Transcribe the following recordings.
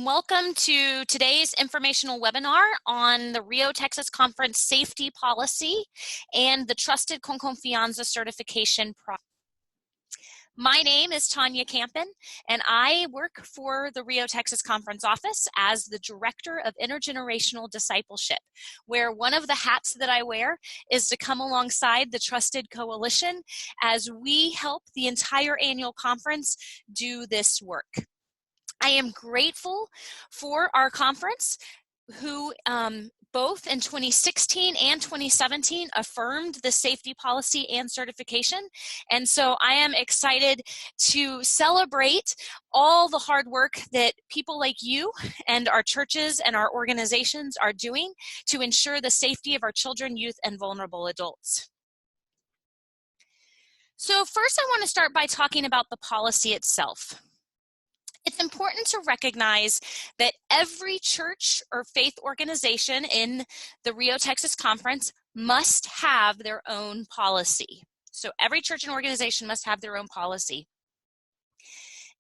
Welcome to today's informational webinar on the Rio, Texas Conference Safety Policy and the Trusted con Confianza Certification process. My name is Tanya Campen, and I work for the Rio, Texas Conference office as the Director of Intergenerational Discipleship, where one of the hats that I wear is to come alongside the Trusted Coalition as we help the entire annual conference do this work. I am grateful for our conference, who both in 2016 and 2017 affirmed the safety policy and certification. And so I am excited to celebrate all the hard work that people like you and our churches and our organizations are doing to ensure the safety of our children, youth, and vulnerable adults. So first, I want to start by talking about the policy itself. It's important to recognize that every church or faith organization in the Rio, Texas Conference must have their own policy. So every church and organization must have their own policy.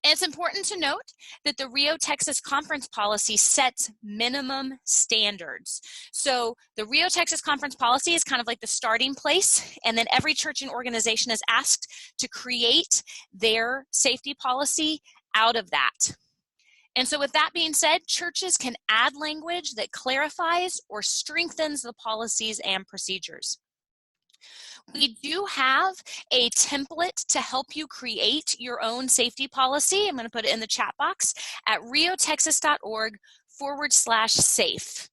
And it's important to note that the Rio, Texas Conference policy sets minimum standards. So the Rio, Texas Conference policy is kind of like the starting place, and then every church and organization is asked to create their safety policy out of that. And so with that being said, churches can add language that clarifies or strengthens the policies and procedures. We do have a template to help you create your own safety policy. I'm going to put it in the chat box at riotexas.org/safe.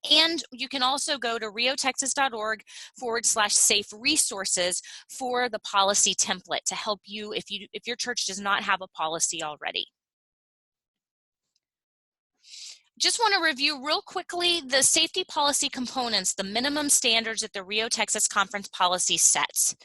And you can also go to riotexas.org/safe resources for the policy template to help you if your church does not have a policy already. Just want to review real quickly the safety policy components, the minimum standards that the Rio, Texas Conference policy sets.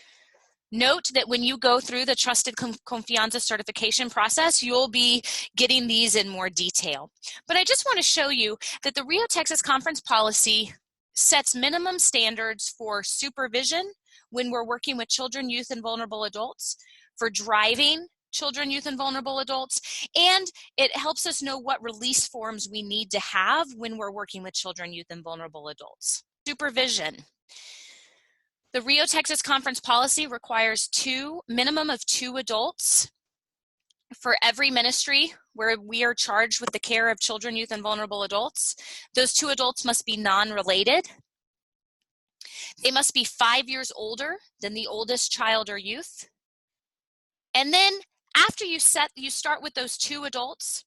Note that when you go through the Trusted Confianza certification process, you'll be getting these in more detail. But I just want to show you that the Rio, Texas Conference policy sets minimum standards for supervision when we're working with children, youth, and vulnerable adults, for driving children, youth, and vulnerable adults, and it helps us know what release forms we need to have when we're working with children, youth, and vulnerable adults. Supervision. The Rio, Texas Conference policy requires minimum of 2 adults for every ministry where we are charged with the care of children, youth, and vulnerable adults. Those 2 adults must be non-related. They must be 5 years older than the oldest child or youth. And then after you start with those 2 adults,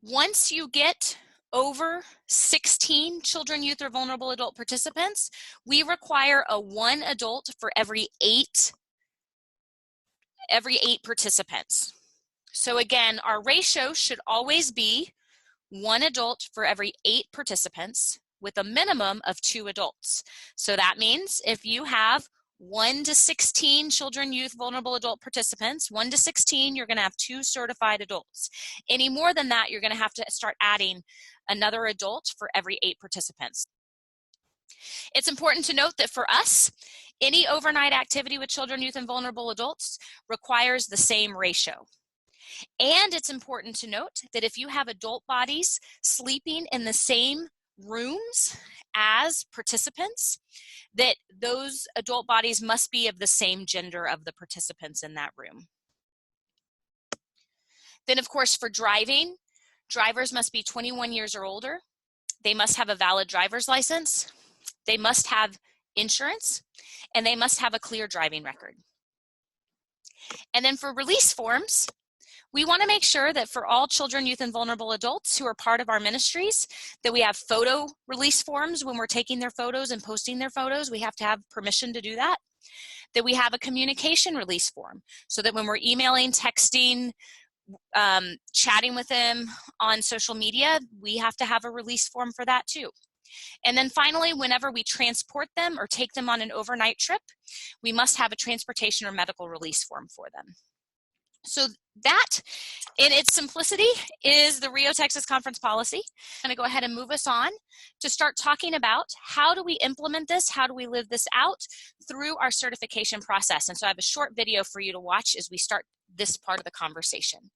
once you get over 16 children, youth, or vulnerable adult participants, we require a 1 adult for every 8 participants. So again, our ratio should always be 1 adult for every 8 participants with a minimum of 2 adults. So that means if you have 1 to 16 children, youth, vulnerable adult participants, 1 to 16, you're going to have 2 certified adults. Any more than that, you're going to have to start adding another adult for every 8 participants. It's important to note that for us, any overnight activity with children, youth, and vulnerable adults requires the same ratio. And it's important to note that if you have adult bodies sleeping in the same rooms as participants, that those adult bodies must be of the same gender of the participants in that room. Then, of course, for driving, drivers must be 21 years or older. They must have a valid driver's license. They must have insurance, and they must have a clear driving record. And then for release forms, we want to make sure that for all children, youth, and vulnerable adults who are part of our ministries, that we have photo release forms when we're taking their photos and posting their photos. We have to have permission to do that. That we have a communication release form so that when we're emailing, texting, chatting with them on social media, we have to have a release form for that too. And then finally, whenever we transport them or take them on an overnight trip, we must have a transportation or medical release form for them. So that, in its simplicity, is the Rio, Texas Conference policy. I'm going to go ahead and move us on to start talking about how do we implement this, how do we live this out through our certification process. And so I have a short video for you to watch as we start this part of the conversation.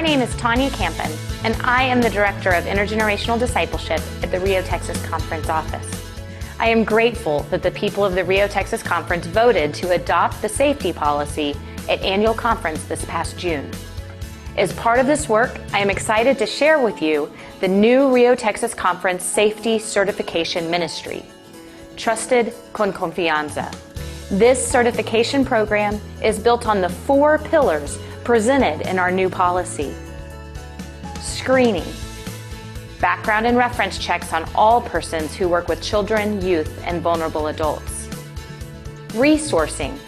name is Tanya Campen, and I am the Director of Intergenerational Discipleship at the Rio Texas Conference office. I am grateful that the people of the Rio Texas Conference voted to adopt the safety policy at annual conference this past June. As part of this work, I am excited to share with you the new Rio Texas Conference Safety Certification Ministry, Trusted con Confianza. This certification program is built on the 4 pillars presented in our new policy. Screening, background and reference checks on all persons who work with children, youth, and vulnerable adults. Resourcing,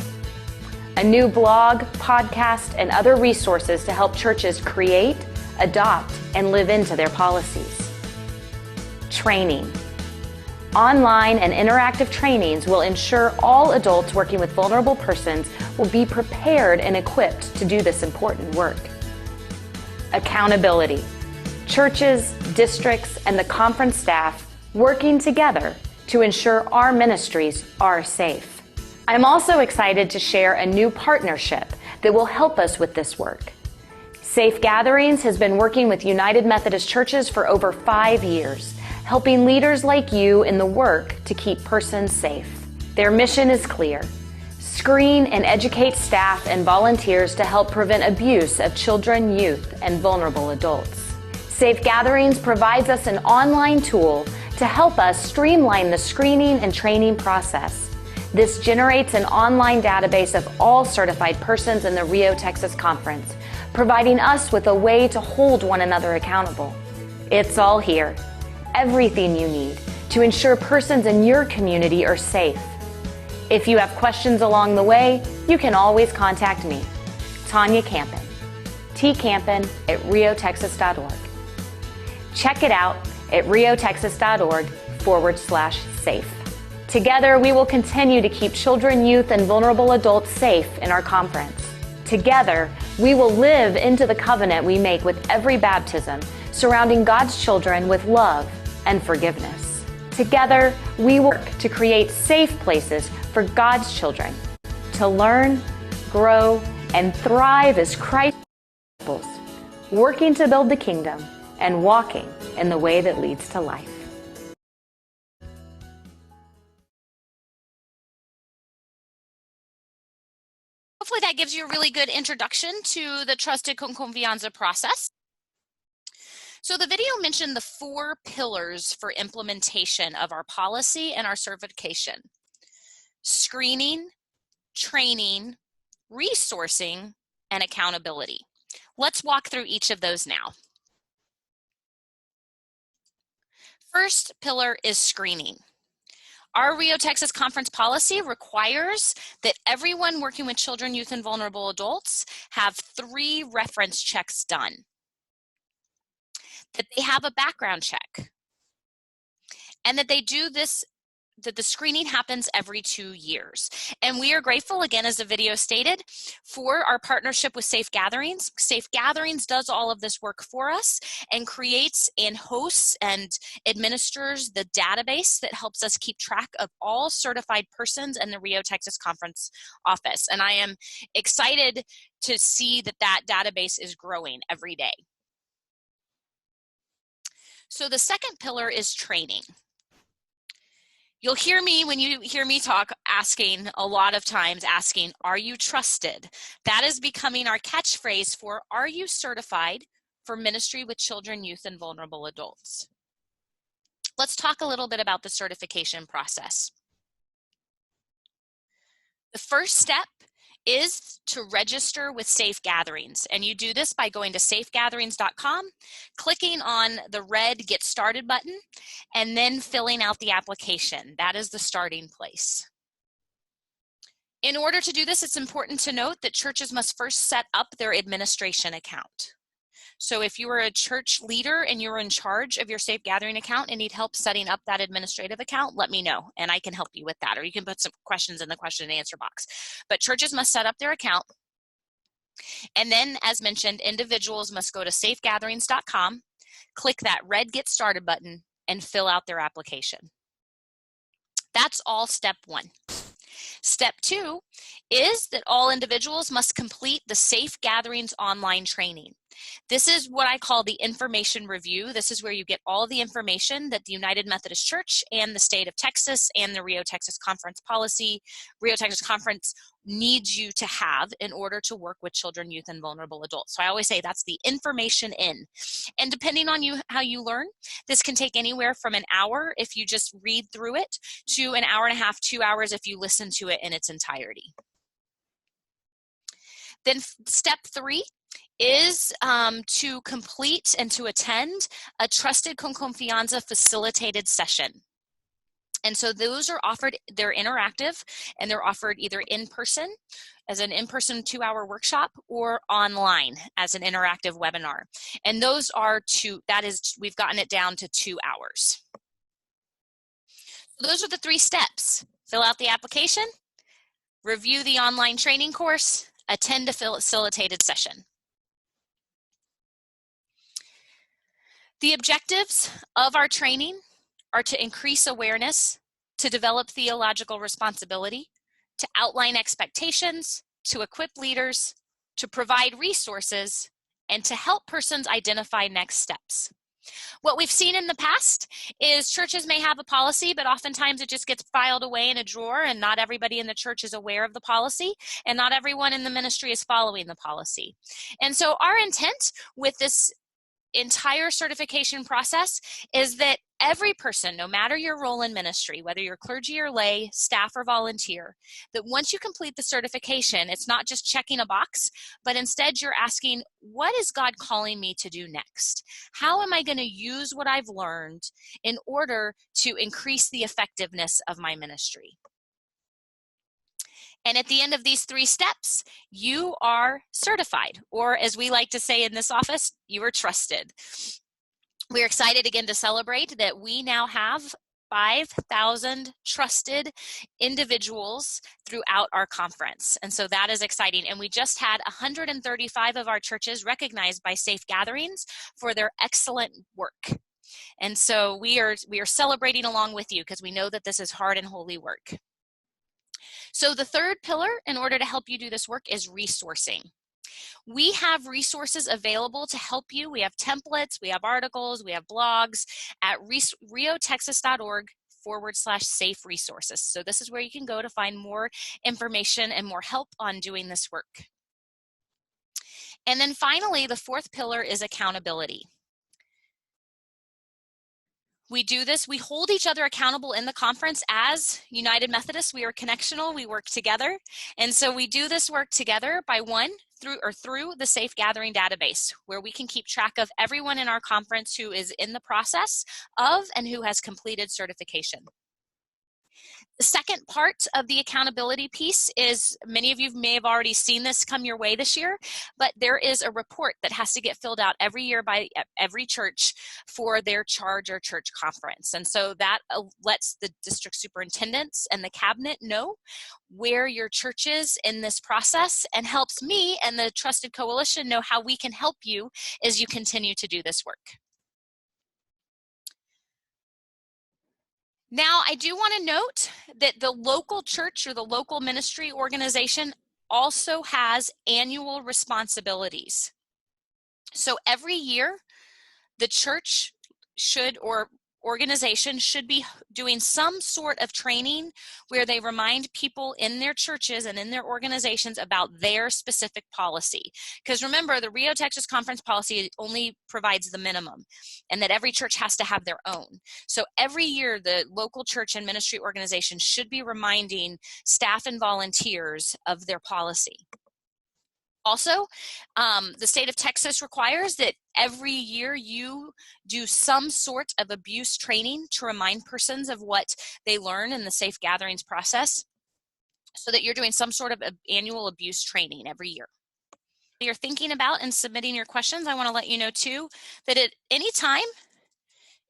a new blog, podcast, and other resources to help churches create, adopt, and live into their policies. Training, online and interactive trainings will ensure all adults working with vulnerable persons will be prepared and equipped to do this important work. Accountability, churches, districts, and the conference staff working together to ensure our ministries are safe. I'm also excited to share a new partnership that will help us with this work. Safe Gatherings has been working with United Methodist Churches for over 5 years, helping leaders like you in the work to keep persons safe. Their mission is clear: screen and educate staff and volunteers to help prevent abuse of children, youth, and vulnerable adults. Safe Gatherings provides us an online tool to help us streamline the screening and training process. This generates an online database of all certified persons in the Rio Texas Conference, providing us with a way to hold one another accountable. It's all here, everything you need to ensure persons in your community are safe. If you have questions along the way, you can always contact me, Tanya Campen, tcampen@riotexas.org. Check it out at riotexas.org/safe. Together, we will continue to keep children, youth, and vulnerable adults safe in our conference. Together, we will live into the covenant we make with every baptism, surrounding God's children with love and forgiveness. Together, we work to create safe places for God's children to learn, grow, and thrive as Christ's disciples, working to build the kingdom and walking in the way that leads to life. Hopefully that gives you a really good introduction to the Trusted con Confianza process. So the video mentioned the 4 pillars for implementation of our policy and our certification: screening, training, resourcing, and accountability. Let's walk through each of those now. First pillar is screening. Our Rio Texas Conference policy requires that everyone working with children, youth, and vulnerable adults have 3 reference checks done, that they have a background check, and that they do this, that the screening happens every 2 years. And we are grateful, again, as the video stated, for our partnership with Safe Gatherings. Safe Gatherings does all of this work for us and creates and hosts and administers the database that helps us keep track of all certified persons in the Rio Texas Conference office. And I am excited to see that that database is growing every day. So the second pillar is training. You'll hear me, when you hear me talk, asking a lot of times, are you trusted? That is becoming our catchphrase for, are you certified for ministry with children, youth, and vulnerable adults? Let's talk a little bit about the certification process. The first step is to register with Safe Gatherings. And you do this by going to safegatherings.com, clicking on the red Get Started button, and then filling out the application. That is the starting place. In order to do this, it's important to note that churches must first set up their administration account. So if you are a church leader and you're in charge of your Safe Gathering account and need help setting up that administrative account, let me know and I can help you with that. Or you can put some questions in the question and answer box. But churches must set up their account. And then, as mentioned, individuals must go to safegatherings.com, click that red Get Started button, and fill out their application. That's all step 1. Step 2 is that all individuals must complete the Safe Gatherings online training. This is what I call the information review. This is where you get all the information that the United Methodist Church and the state of Texas and the Rio Texas Conference policy, Rio Texas Conference needs you to have in order to work with children, youth, and vulnerable adults. So I always say that's the information in. And depending on how you learn, this can take anywhere from an hour if you just read through it to an hour and a half, 2 hours if you listen to it in its entirety. Then step 3 is to complete and to attend a Trusted con Confianza facilitated session. And so those are offered, they're interactive, and they're offered either in person as an in-person 2-hour workshop or online as an interactive webinar. And those are we've gotten it down to 2 hours. So those are the 3 steps. Fill out the application, review the online training course, attend a facilitated session. The objectives of our training are to increase awareness, to develop theological responsibility, to outline expectations, to equip leaders, to provide resources, and to help persons identify next steps. What we've seen in the past is churches may have a policy, but oftentimes it just gets filed away in a drawer and not everybody in the church is aware of the policy and not everyone in the ministry is following the policy. And so our intent with this entire certification process is that every person, no matter your role in ministry, whether you're clergy or lay, staff or volunteer, that once you complete the certification, it's not just checking a box, but instead you're asking, what is God calling me to do next? How am I going to use what I've learned in order to increase the effectiveness of my ministry? And at the end of these 3 steps, you are certified, or as we like to say in this office, you are trusted. We're excited again to celebrate that we now have 5,000 trusted individuals throughout our conference. And so that is exciting. And we just had 135 of our churches recognized by Safe Gatherings for their excellent work. And so we are celebrating along with you because we know that this is hard and holy work. So the 3rd pillar in order to help you do this work is resourcing. We have resources available to help you. We have templates, we have articles, we have blogs at riotexas.org/safe resources. So this is where you can go to find more information and more help on doing this work. And then finally, the 4th pillar is accountability. We do this, we hold each other accountable in the conference as United Methodists. We are connectional, we work together. And so we do this work together by through the Safe Gathering database, where we can keep track of everyone in our conference who is in the process of and who has completed certification. The second part of the accountability piece is, many of you may have already seen this come your way this year, but there is a report that has to get filled out every year by every church for their charge or church conference. And so that lets the district superintendents and the cabinet know where your church is in this process and helps me and the Trusted Coalition know how we can help you as you continue to do this work. Now, I do want to note that the local church or the local ministry organization also has annual responsibilities. So every year, the church organization should be doing some sort of training where they remind people in their churches and in their organizations about their specific policy. Because remember, the Rio Texas Conference policy only provides the minimum, and that every church has to have their own. So every year, the local church and ministry organization should be reminding staff and volunteers of their policy. Also, the state of Texas requires that every year you do some sort of abuse training to remind persons of what they learn in the Safe Gatherings process, so that you're doing some sort of annual abuse training every year. You're thinking about and submitting your questions, I want to let you know too that at any time,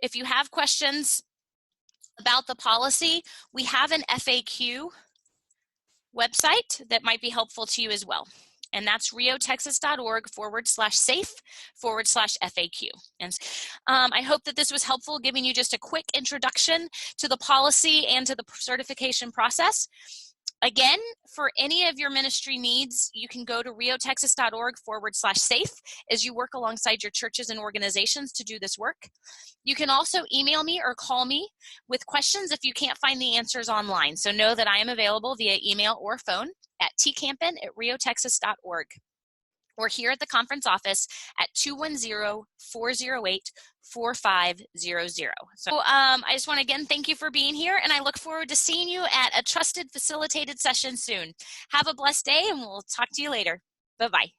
if you have questions about the policy, we have an FAQ website that might be helpful to you as well. And that's riotexas.org/safe/FAQ. And I hope that this was helpful, giving you just a quick introduction to the policy and to the certification process. Again, for any of your ministry needs, you can go to riotexas.org/safe as you work alongside your churches and organizations to do this work. You can also email me or call me with questions if you can't find the answers online. So know that I am available via email or phone at tcampin@riotexas.org. or here at the conference office at 210-408-4500. So I just want to again thank you for being here, and I look forward to seeing you at a trusted facilitated session soon. Have a blessed day, and we'll talk to you later. Bye-bye.